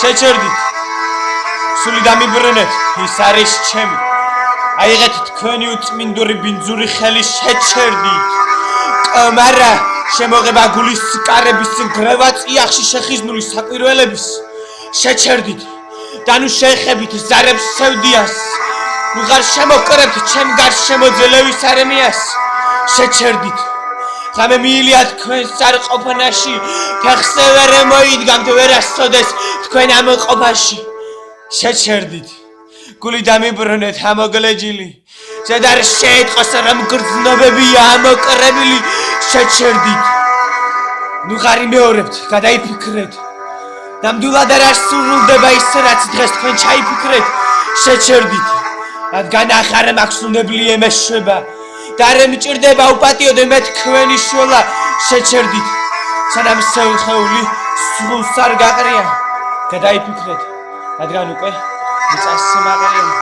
შეჩერდით სული დამიბრუნეთ ის არის ჩემი აიღეთ თქვენი უწმინდური ბინძური ხელი შეჩერდით კამარა შემოღება გულის კარების გრევა წიაღში შეხიზნული საკვირველების შეჩერდით და ნუ შეხებით ზარებს სევდიას ნუ ღარ შემოკრებთ ჩემ გარშემო ძელევის არმიას შეჩერდით ხამე მიილია თქვენს არყოფნაში ფეხზე ვერ მოიდგამთ ვერ ასწოდეს თქვენ ამ ყოფაში შეჩერდით გული დამიბრუნეთ ამოგლეჯილი ზედარ შეიტყოს რომ გრძნობებია ამოკრებილი შეჩერდით ნუ ღარ იმეორებთ გადაიფიქრეთ ნამდვილად არ სრულდება ის რაც დღეს თქვენ ჩაიფიქრეთ შეჩერდით რადგან ახარ მაქვს უნებლი ემეშვება და არ მჭირდება უპატიოდე მე თქვენი შოლა შეჩერდით სანამ სხეული სულს არ გაყრია გადაიფიქრეთ რადგან უკვე მიწას სიმაღლეა